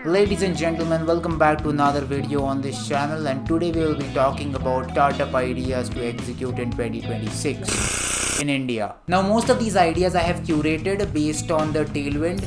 Ladies and gentlemen, welcome back to another video on this channel, and today we will be talking about startup ideas to execute in 2026 in India. Now most of these ideas I have curated based on the tailwind,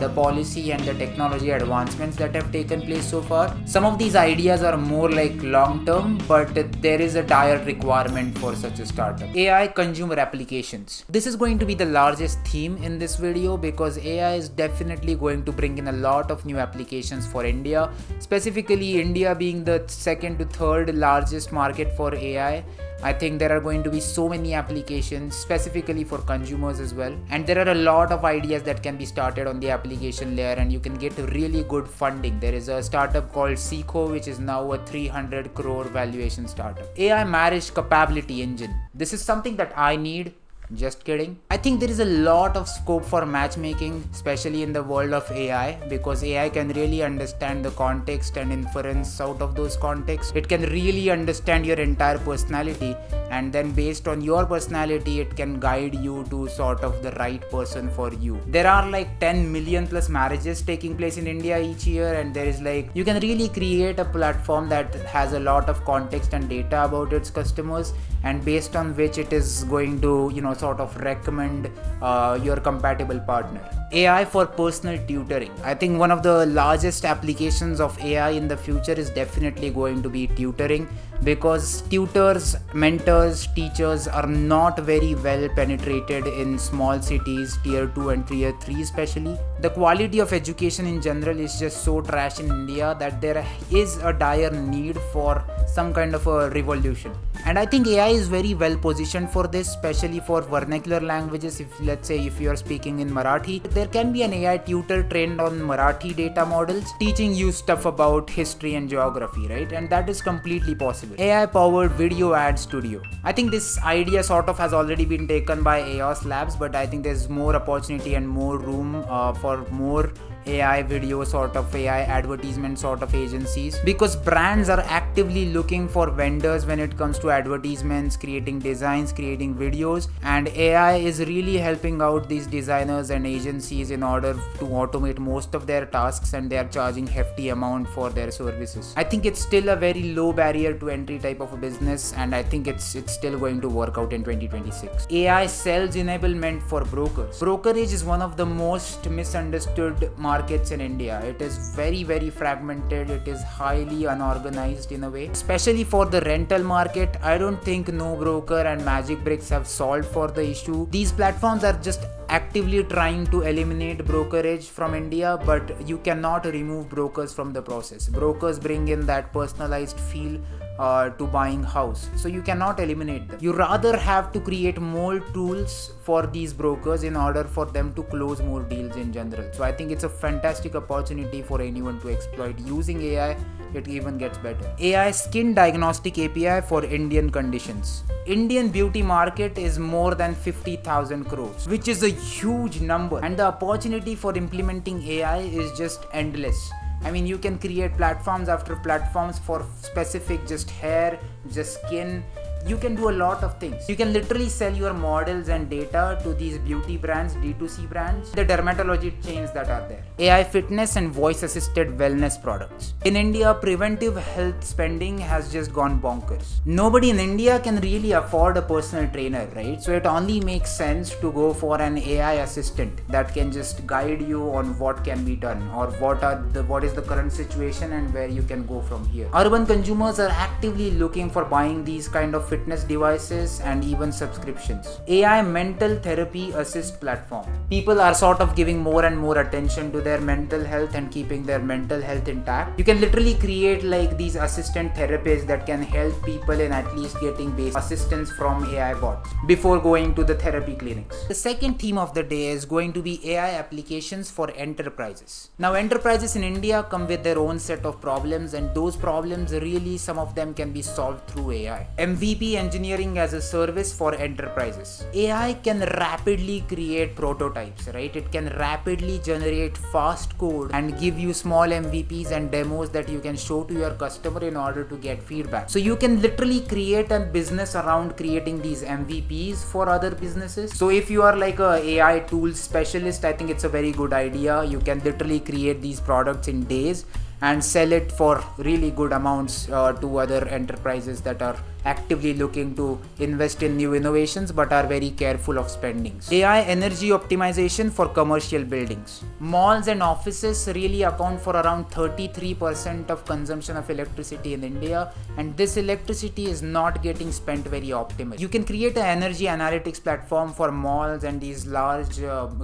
the policy and the technology advancements that have taken place so far. Some of these ideas are more like long term, but there is a dire requirement for such a startup. AI consumer applications. This is going to be the largest theme in this video because AI is definitely going to bring in a lot of new applications for India, specifically India being the second to third largest market for AI. I think there are going to be so many applications specifically for consumers as well, and there are a lot of ideas that can be started on the application layer and you can get really good funding. There is a startup called Seco which is now a 300 crore valuation startup. AI marriage capability engine. This is something that I need. Just kidding. I think there is a lot of scope for matchmaking, especially in the world of AI, because AI can really understand the context and inference out of those contexts. It can really understand your entire personality, and then based on your personality, it can guide you to sort of the right person for you. There are like 10 million plus marriages taking place in India each year, and there is like, you can really create a platform that has a lot of context and data about its customers, and based on which it is going to, sort of recommend your compatible partner. AI for personal tutoring. I think one of the largest applications of AI in the future is definitely going to be tutoring, because tutors, mentors, teachers are not very well penetrated in small cities, tier 2 and tier 3 especially. The quality of education in general is just so trash in India that there is a dire need for some kind of a revolution. And I think AI is very well positioned for this, especially for vernacular languages. If let's say if you are speaking in Marathi, there can be an AI tutor trained on Marathi data models teaching you stuff about history and geography, right? And that is completely possible. AI powered video ad studio. I think this idea sort of has already been taken by EOS Labs, but I think there's more opportunity and more room for more AI video sort of AI advertisement sort of agencies, because brands are actively looking for vendors when it comes to advertisements, creating designs, creating videos, and AI is really helping out these designers and agencies in order to automate most of their tasks, and they are charging hefty amount for their services. I think it's still a very low barrier to entry type of a business, and I think it's still going to work out in 2026. AI sales enablement for brokers. Brokerage is one of the most misunderstood markets in India. It is very fragmented. It is highly unorganized in a way, especially for the rental market. I don't think No Broker and Magic Bricks have solved for the issue. These platforms are just actively trying to eliminate brokerage from India, but you cannot remove brokers from the process. Brokers bring in that personalized feel to buying house, so you cannot eliminate them. You rather have to create more tools for these brokers in order for them to close more deals in general. So I think it's a fantastic opportunity for anyone to exploit using AI. It even gets better. AI skin diagnostic API for Indian conditions. Indian beauty market is more than 50,000 crores, which is a huge number, and the opportunity for implementing AI is just endless. I mean, you can create platforms after platforms for specific just hair, just skin. You can do a lot of things. You can literally sell your models and data to these beauty brands, D2C brands, the dermatology chains that are there. AI fitness and voice assisted wellness products. In India, preventive health spending has just gone bonkers. Nobody in India can really afford a personal trainer, right? So it only makes sense to go for an AI assistant that can just guide you on what can be done, or what is the current situation and where you can go from here. Urban consumers are actively looking for buying these kind of fitness devices and even subscriptions. AI mental therapy assist platform. People are sort of giving more and more attention to their mental health and keeping their mental health intact. You can literally create like these assistant therapists that can help people in at least getting basic assistance from AI bots before going to the therapy clinics. The second theme of the day is going to be AI applications for enterprises. Now enterprises in India come with their own set of problems, and those problems really, some of them can be solved through AI. MVP MVP engineering as a service for enterprises. AI can rapidly create prototypes, right? It can rapidly generate fast code and give you small MVPs and demos that you can show to your customer in order to get feedback. So you can literally create a business around creating these MVPs for other businesses. So if you are like a AI tools specialist, I think it's a very good idea. You can literally create these products in days and sell it for really good amounts to other enterprises that are actively looking to invest in new innovations but are very careful of spendings. AI energy optimization for commercial buildings. Malls and offices really account for around 33% of consumption of electricity in India, and this electricity is not getting spent very optimally. You can create an energy analytics platform for malls and these large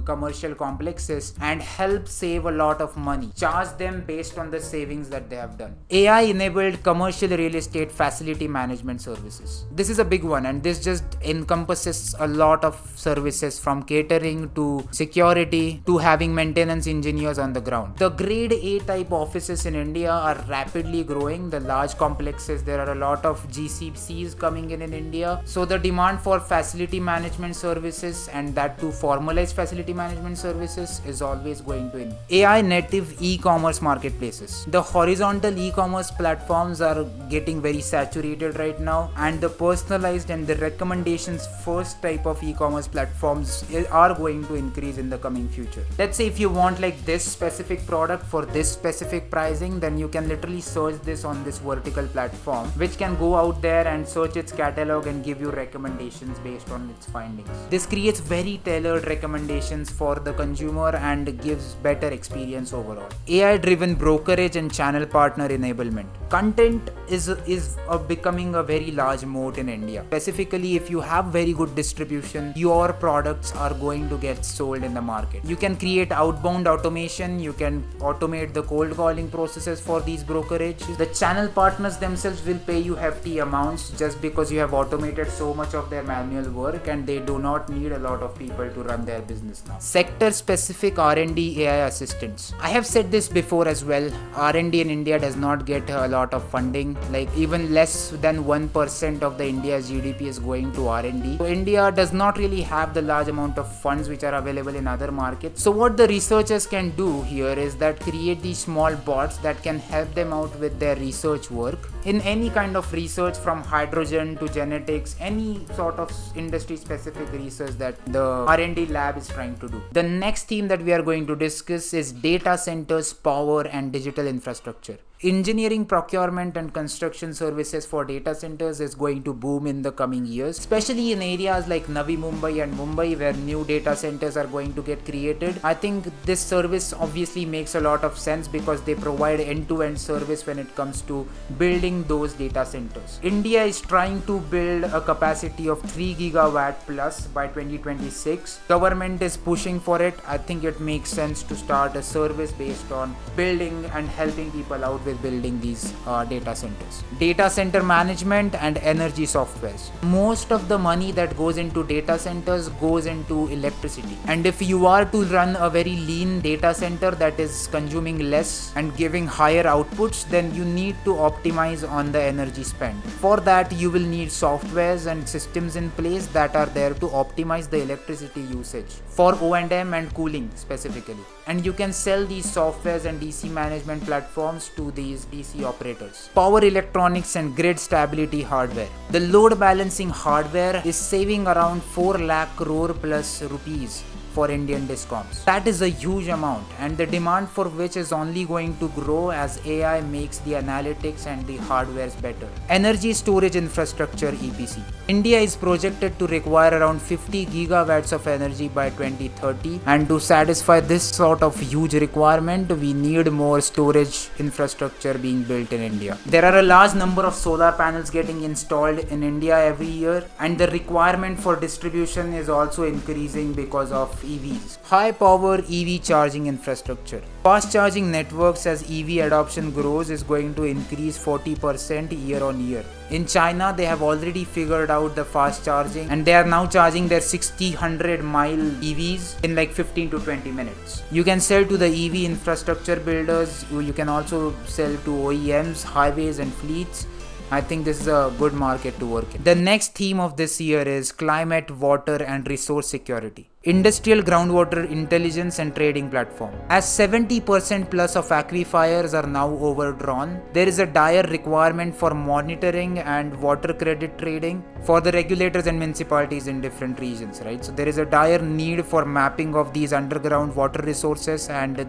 commercial complexes and help save a lot of money. Charge them based on the savings that they have done. AI enabled commercial real estate facility management services. This is a big one, and this just encompasses a lot of services from catering to security to having maintenance engineers on the ground. The grade A type offices in India are rapidly growing. The large complexes, there are a lot of GCCs coming in India. So the demand for facility management services, and that to formalize facility management services, is always going to increase. AI native e-commerce marketplaces. The horizontal e-commerce platforms are getting very saturated right now, and the personalized and the recommendations first type of e-commerce platforms are going to increase in the coming future. Let's say if you want like this specific product for this specific pricing, then you can literally search this on this vertical platform, which can go out there and search its catalog and give you recommendations based on its findings. This creates very tailored recommendations for the consumer and gives better experience overall. AI driven brokerage and channel partner enablement. Content is becoming a very large moat in India. Specifically, if you have very good distribution, your products are going to get sold in the market. You can create outbound automation. You can automate the cold calling processes for these brokerages. The channel partners themselves will pay you hefty amounts just because you have automated so much of their manual work, and they do not need a lot of people to run their business now. Sector specific R&D AI assistants. I have said this before as well. R&D in India does not get a lot of funding. Like even less than 1% of the India's GDP is going to R&D. So India does not really have the large amount of funds which are available in other markets. So what the researchers can do here is that create these small bots that can help them out with their research work in any kind of research, from hydrogen to genetics, any sort of industry specific research that the R&D lab is trying to do. The next theme that we are going to discuss is data centers, power and digital infrastructure. Engineering, procurement and construction services for data centers is going to boom in the coming years, especially in areas like Navi Mumbai and Mumbai where new data centers are going to get created. I think this service obviously makes a lot of sense because they provide end-to-end service when it comes to building those data centers. India is trying to build a capacity of 3 gigawatt plus by 2026. Government is pushing for it. I think it makes sense to start a service based on building and helping people out with building these data centers. Data center management and energy softwares. Most of the money that goes into data centers goes into electricity, and if you are to run a very lean data center that is consuming less and giving higher outputs, then you need to optimize on the energy spend. For that you will need softwares and systems in place that are there to optimize the electricity usage for O&M and cooling specifically, and you can sell these softwares and DC management platforms to these DC operators. Power electronics and grid stability hardware. The load balancing hardware is saving around 4 lakh crore plus rupees for Indian discoms. That is a huge amount, and the demand for which is only going to grow as AI makes the analytics and the hardwares better. Energy storage infrastructure EPC. India is projected to require around 50 gigawatts of energy by 2030, and to satisfy this sort of huge requirement, we need more storage infrastructure being built in India. There are a large number of solar panels getting installed in India every year, and the requirement for distribution is also increasing because of EVs. High power EV charging infrastructure. Fast charging networks as EV adoption grows is going to increase 40% year on year. In China, they have already figured out the fast charging, and they are now charging their 60-100 mile EVs in like 15 to 20 minutes. You can sell to the EV infrastructure builders. You can also sell to OEMs, highways and fleets. I think this is a good market to work in. The next theme of this year is climate, water and resource security. Industrial groundwater intelligence and trading platform. As 70% plus of aquifers are now overdrawn, there is a dire requirement for monitoring and water credit trading for the regulators and municipalities in different regions, right? So there is a dire need for mapping of these underground water resources, and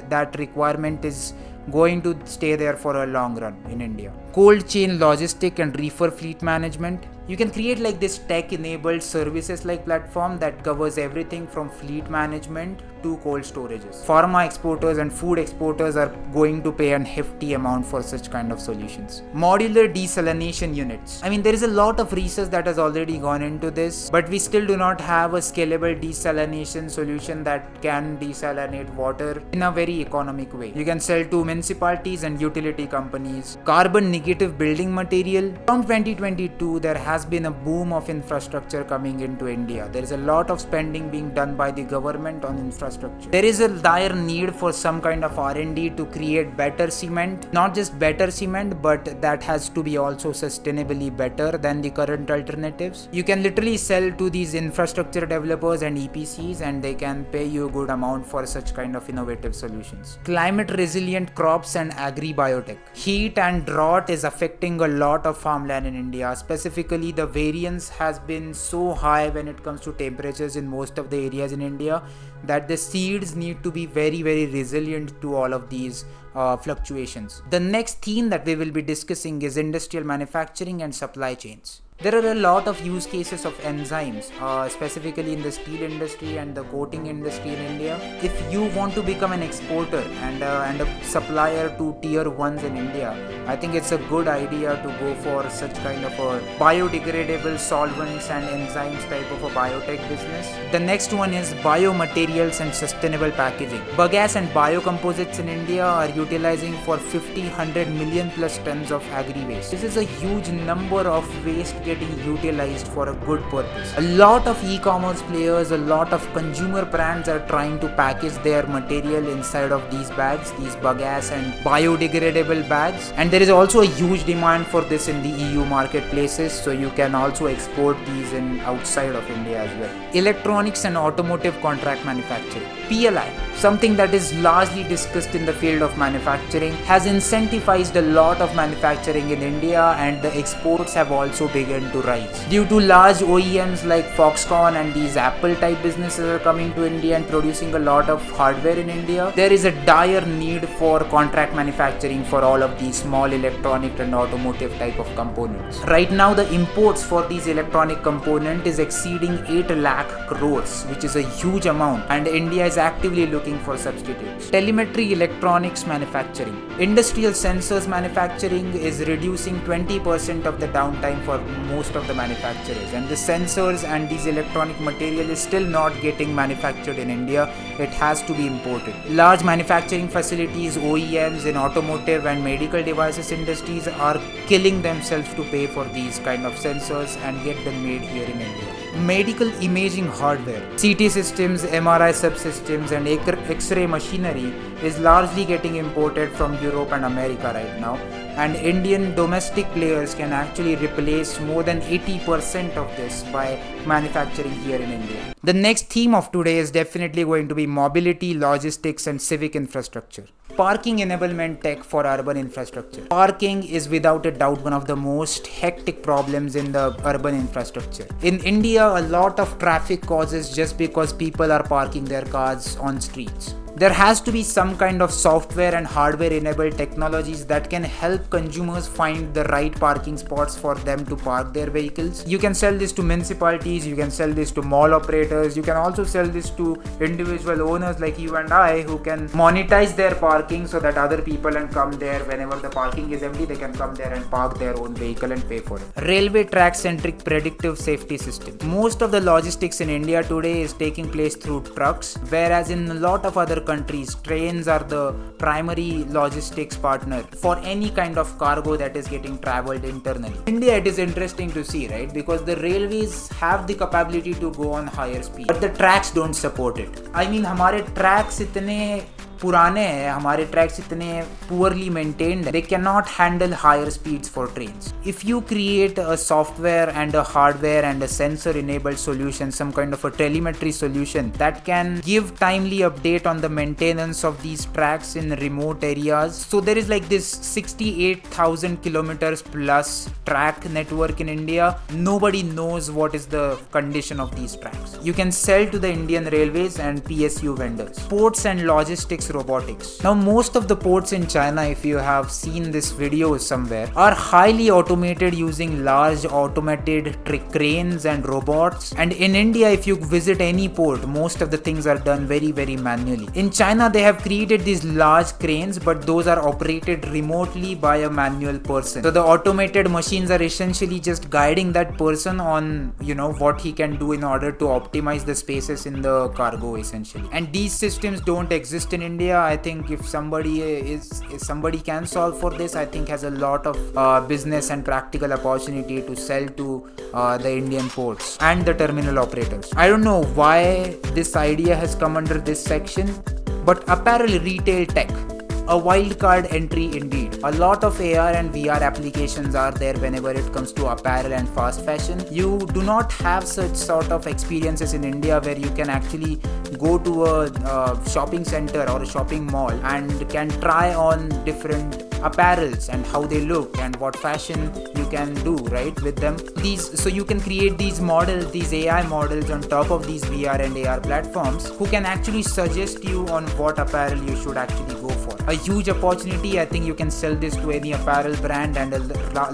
that requirement is going to stay there for a long run in India. Cold chain logistic and reefer fleet management. You can create like this tech-enabled services like platform that covers everything from fleet management to cold storages. Pharma exporters and food exporters are going to pay an hefty amount for such kind of solutions. Modular desalination units. I mean, there is a lot of research that has already gone into this, but we still do not have a scalable desalination solution that can desalinate water in a very economic way. You can sell to municipalities and utility companies. Carbon negative building material. From 2022, there has been a boom of infrastructure coming into India. There is a lot of spending being done by the government on infrastructure. There is a dire need for some kind of R&D to create better cement. Not just better cement, but that has to be also sustainably better than the current alternatives. You can literally sell to these infrastructure developers and EPCs, and they can pay you a good amount for such kind of innovative solutions. Climate resilient crops and agri-biotech. Heat and drought is affecting a lot of farmland in India. Specifically, the variance has been so high when it comes to temperatures in most of the areas in India that the seeds need to be very resilient to all of these fluctuations. The next theme that we will be discussing is industrial manufacturing and supply chains. There are a lot of use cases of enzymes, specifically in the steel industry and the coating industry in India. If you want to become an exporter and a supplier to tier 1s in India, I think it's a good idea to go for such kind of a biodegradable solvents and enzymes type of a biotech business. The next one is biomaterials and sustainable packaging. Bagasse and biocomposites in India are utilizing for 100 million plus tons of agri-waste. This is a huge number of waste getting utilized for a good purpose. A lot of e-commerce players, a lot of consumer brands are trying to package their material inside of these bags, these bagasse and biodegradable bags, and there is also a huge demand for this in the EU marketplaces, so you can also export these in outside of India as well. Electronics and automotive contract manufacturing. PLI, something that is largely discussed in the field of manufacturing, has incentivized a lot of manufacturing in India, and the exports have also begun to rise. Due to large OEMs like Foxconn and these Apple type businesses are coming to India and producing a lot of hardware in India, there is a dire need for contract manufacturing for all of these small electronic and automotive type of components. Right now the imports for these electronic component is exceeding 8 lakh crores, which is a huge amount, and India is actively looking for substitutes. Telemetry electronics manufacturing. Industrial sensors manufacturing is reducing 20% of the downtime for most of the manufacturers, and the sensors and these electronic material is still not getting manufactured in India. It has to be imported. Large manufacturing facilities, OEMs in automotive and medical devices industries are killing themselves to pay for these kind of sensors and get them made here in India. Medical imaging hardware, CT systems, MRI subsystems and X-ray machinery is largely getting imported from Europe and America right now, and Indian domestic players can actually replace more than 80% of this by manufacturing here in India. The next theme of today is definitely going to be mobility, logistics and civic infrastructure. Parking enablement tech for urban infrastructure. Parking is without a doubt one of the most hectic problems in the urban infrastructure. In India, a lot of traffic causes just because people are parking their cars on streets. There has to be some kind of software and hardware enabled technologies that can help consumers find the right parking spots for them to park their vehicles. You can sell this to municipalities, you can sell this to mall operators, you can also sell this to individual owners like you and I who can monetize their parking so that other people can come there whenever the parking is empty, they can come there and park their own vehicle and pay for it. Railway track centric predictive safety system. Most of the logistics in India today is taking place through trucks, whereas in a lot of other countries, trains are the primary logistics partner for any kind of cargo that is getting traveled internally. In India, it is interesting to see, right? Because the railways have the capability to go on higher speed, but the tracks don't support it. I mean, हमारे tracks इतने पुराने हैं, हमारे tracks इतने poorly maintained, they cannot handle higher speeds for trains. If you create a software and a hardware and a sensor enabled solution, some kind of a telemetry solution that can give timely update on the maintenance of these tracks in remote areas. So there is like this 68,000 kilometers plus track network in India. Nobody knows what is the condition of these tracks. You can sell to the Indian Railways and PSU vendors. Ports and logistics robotics. Now most of the ports in China, if you have seen this video somewhere, are highly automated using large automated cranes and robots. And in India, if you visit any port, most of the things are done very manually. In China, they have created these large cranes, but those are operated remotely by a manual person. So the automated machines are essentially just guiding that person on, what he can do in order to optimize the spaces in the cargo essentially. And these systems don't exist in India. I think if somebody can solve for this, I think has a lot of business and practical opportunity to sell to the Indian ports and the terminal operators. I don't know why this idea has come under this section, but apparel retail tech, a wildcard entry indeed. A lot of AR and VR applications are there whenever it comes to apparel and fast fashion. You do not have such sort of experiences in India where you can actually go to a shopping center or a shopping mall and can try on different apparels and how they look and what fashion you can do right with them. So you can create these models, these AI models on top of these VR and AR platforms who can actually suggest you on what apparel you should actually go for. A huge opportunity. I think you can sell this to any apparel brand and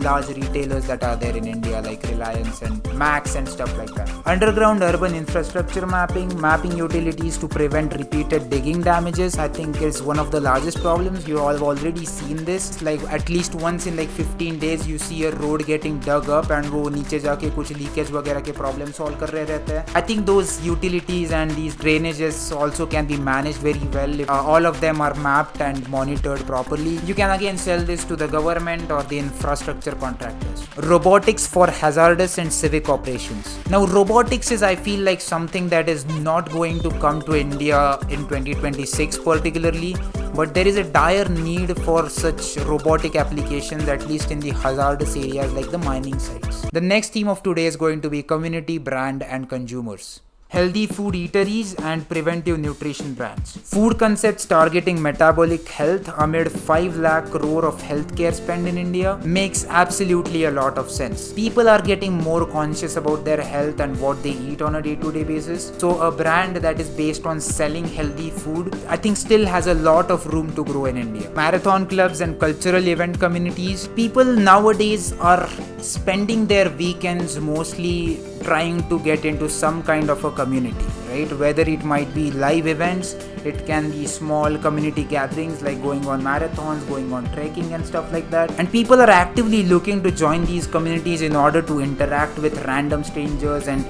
large retailers that are there in India like Reliance and Max and stuff like that. Underground urban infrastructure mapping utilities to prevent repeated digging damages, I think is one of the largest problems. You all have already seen this. Like at least once in like 15 days you see a road getting dug up and वो नीचे जाके कुछ leakage वगैरह के problem solve कर रहे रहते हैं. I think those utilities and these drainages also can be managed very well if all of them are mapped and monitored properly. You can again sell this to the government or the infrastructure contractors. Robotics for hazardous and civic operations. Now robotics is, I feel like, something that is not going to come to India in 2026 particularly, but there is a dire need for such robotic applications, at least in the hazardous areas like the mining sites. The next theme of today is going to be community, brand and consumers. Healthy food eateries and preventive nutrition brands. Food concepts targeting metabolic health amid 5 lakh crore of healthcare spend in India makes absolutely a lot of sense. People are getting more conscious about their health and what they eat on a day-to-day basis. So a brand that is based on selling healthy food, I think still has a lot of room to grow in India. Marathon clubs and cultural event communities. People nowadays are spending their weekends mostly trying to get into some kind of a community, right? Whether it might be live events, it can be small community gatherings like going on marathons, going on trekking and stuff like that. And people are actively looking to join these communities in order to interact with random strangers and,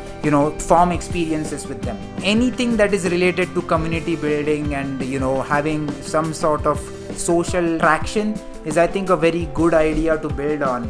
form experiences with them. Anything that is related to community building and, having some sort of social traction is, I think, a very good idea to build on,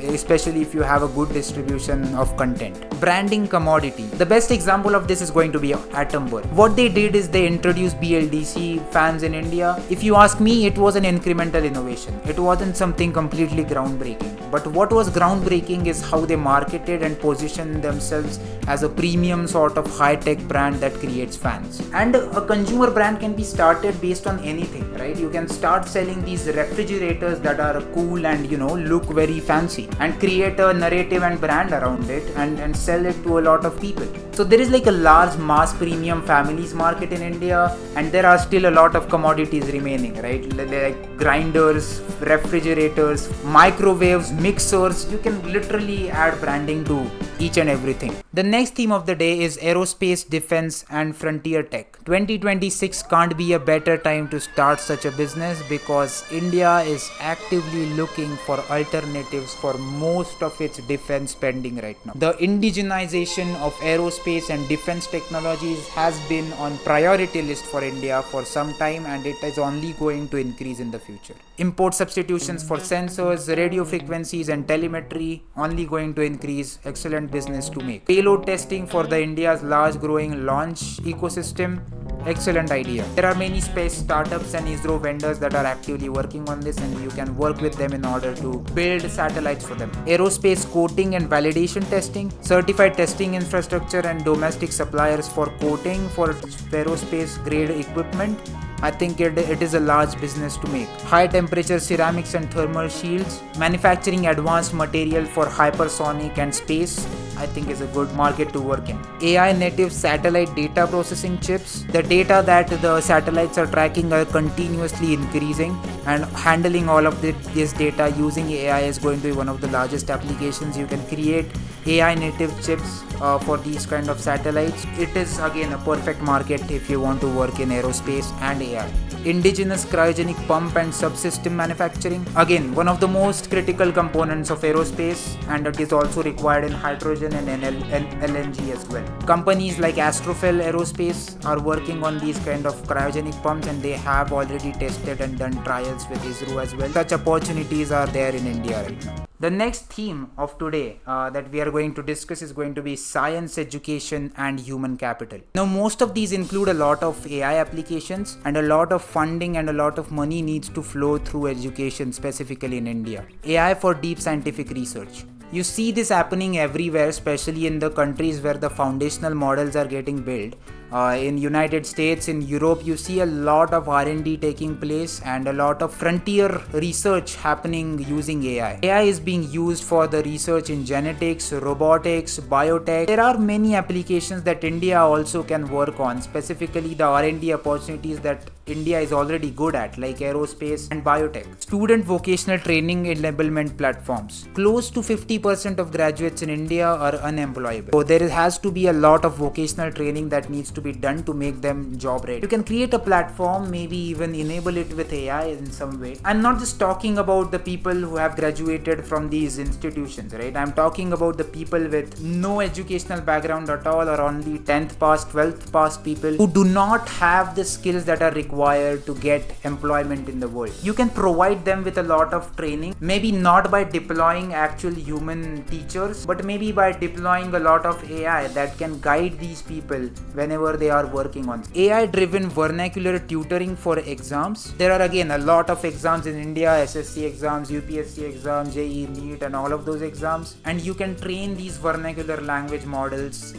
especially if you have a good distribution of content. Branding commodity. The best example of this is going to be Atomberg. What they did is they introduced BLDC fans in India. If you ask me, it was an incremental innovation. It wasn't something completely groundbreaking. But what was groundbreaking is how they marketed and positioned themselves as a premium sort of high-tech brand that creates fans. And a consumer brand can be started based on anything, right? You can start selling these refrigerators that are cool and look very fancy and create a narrative and brand around it and sell it to a lot of people. So there is like a large mass premium families market in India, and there are still a lot of commodities remaining, right? Like grinders, refrigerators, microwaves, mixers. You can literally add branding to each and everything. The next theme of the day is aerospace, defense and frontier tech. 2026 can't be a better time to start such a business because India is actively looking for alternatives for most of its defense spending right now. The indigenization of aerospace and defense technologies has been on priority list for India for some time, and it is only going to increase in the future. Import substitutions for sensors, radio frequencies and telemetry only going to increase. Excellent excellent business to make. Payload testing for the India's large growing launch ecosystem. Excellent idea. There are many space startups and ISRO vendors that are actively working on this, and you can work with them in order to build satellites for them. Aerospace coating and validation testing, certified testing infrastructure and domestic suppliers for coating for aerospace grade equipment. I think it is a large business to make. High temperature ceramics and thermal shields, manufacturing advanced material for hypersonic and space, I think is a good market to work in. AI native satellite data processing chips. The data that the satellites are tracking are continuously increasing, and handling all of this data using AI is going to be one of the largest applications. You can create AI native chips for these kind of satellites. It is again a perfect market if you want to work in aerospace and AI. Indigenous cryogenic pump and subsystem manufacturing. Again, one of the most critical components of aerospace, and it is also required in hydrogen and LNG as well. Companies like Astrofel Aerospace are working on these kind of cryogenic pumps, and they have already tested and done trials with ISRO as well. Such opportunities are there in India right now. The next theme of today that we are going to discuss is going to be science, education and human capital. Now most of these include a lot of AI applications, and a lot of funding and a lot of money needs to flow through education, specifically in India. AI for deep scientific research. You see this happening everywhere, especially in the countries where the foundational models are getting built. In United States, in Europe, you see a lot of R&D taking place and a lot of frontier research happening using AI. AI is being used for the research in genetics, robotics, biotech. There are many applications that India also can work on, specifically the R&D opportunities that India is already good at, like aerospace and biotech. Student vocational training enablement platforms. Close to 50% of graduates in India are unemployable. So there has to be a lot of vocational training that needs to be done to make them job ready. You can create a platform, maybe even enable it with AI in some way. I'm not just talking about the people who have graduated from these institutions, right? I'm talking about the people with no educational background at all, or only 10th pass, 12th pass people who do not have the skills that are required to get employment in the world. You can provide them with a lot of training, maybe not by deploying actual human teachers, but maybe by deploying a lot of AI that can guide these people whenever they are working on. AI driven vernacular tutoring for exams. There are again a lot of exams in India, SSC exams, UPSC exams, JEE, NEET and all of those exams, and you can train these vernacular language models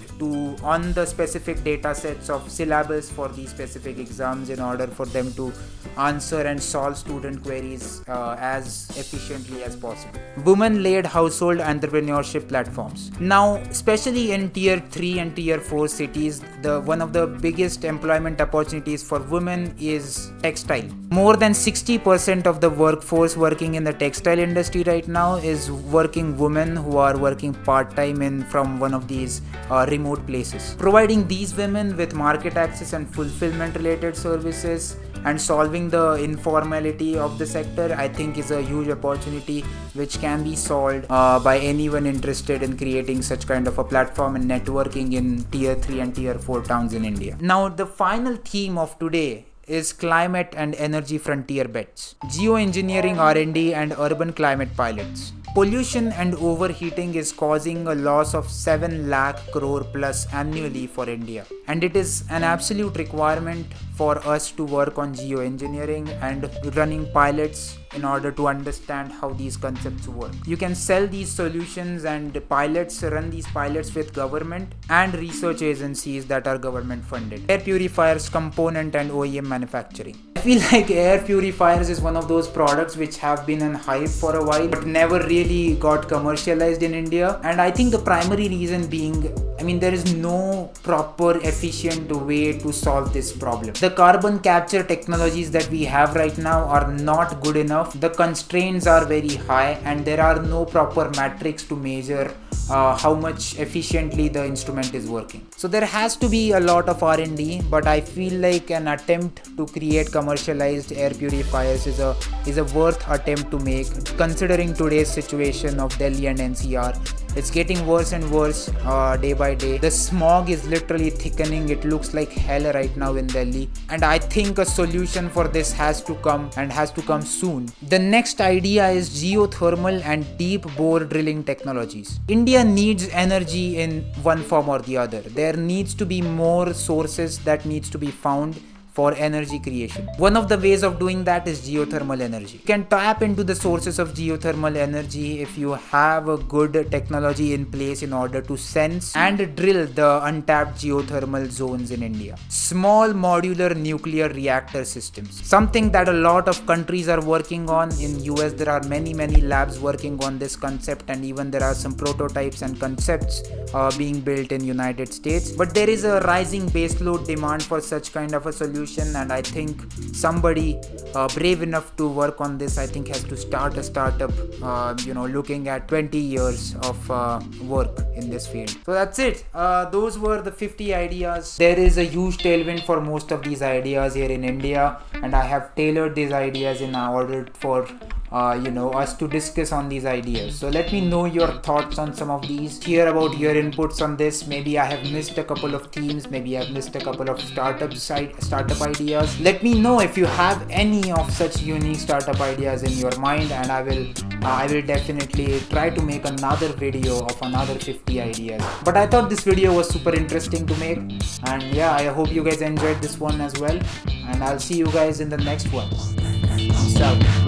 on the specific data sets of syllabus for these specific exams in order for them to answer and solve student queries as efficiently as possible. Women-led household entrepreneurship platforms. Now, especially in tier 3 and tier 4 cities, one of the biggest employment opportunities for women is textile. More than 60% of the workforce working in the textile industry right now is working women who are working part-time from one of these remote places. Providing these women with market access and fulfillment related services and solving the informality of the sector, I think is a huge opportunity which can be solved by anyone interested in creating such kind of a platform and networking in tier 3 and tier 4 towns in India. Now the final theme of today is climate and energy frontier bets, geoengineering R&D and urban climate pilots. Pollution and overheating is causing a loss of 7 lakh crore plus annually for India, and it is an absolute requirement for us to work on geoengineering and running pilots in order to understand how these concepts work. You can sell these solutions and run these pilots with government and research agencies that are government funded. Air purifiers, component and OEM manufacturing. I feel like air purifiers is one of those products which have been on hype for a while but never really got commercialized in India, and I think the primary reason being, there is no proper efficient way to solve this problem. The carbon capture technologies that we have right now are not good enough. The constraints are very high and there are no proper metrics to measure how much efficiently the instrument is working. So there has to be a lot of R&D, but I feel like an attempt to create commercialized air purifiers is a worth attempt to make, considering today's situation of Delhi and NCR It's getting worse and worse day by day. The smog is literally thickening. It looks like hell right now in Delhi, and I think a solution for this has to come, and has to come soon. The next idea is geothermal and deep bore drilling technologies. India needs energy in one form or the other. There needs to be more sources that needs to be found for energy creation. One of the ways of doing that is geothermal energy. You can tap into the sources of geothermal energy if you have a good technology in place in order to sense and drill the untapped geothermal zones in India. Small modular nuclear reactor systems. Something that a lot of countries are working on. In US there are many labs working on this concept, and even there are some prototypes and concepts being built in United States. But there is a rising baseload demand for such kind of a solution, and I think somebody brave enough to work on this, I think, has to start a startup looking at 20 years of work in this field. So that's it. Those were the 50 ideas. There is a huge tailwind for most of these ideas here in India, and I have tailored these ideas in order for us to discuss on these ideas. So let me know your thoughts on some of these. Hear about your inputs on this. Maybe I have missed a couple of themes. Maybe I've missed a couple of startup ideas. Let me know if you have any of such unique startup ideas in your mind, and I will definitely try to make another video of another 50 ideas. But I thought this video was super interesting to make, and yeah, I hope you guys enjoyed this one as well, and I'll see you guys in the next one. Peace out.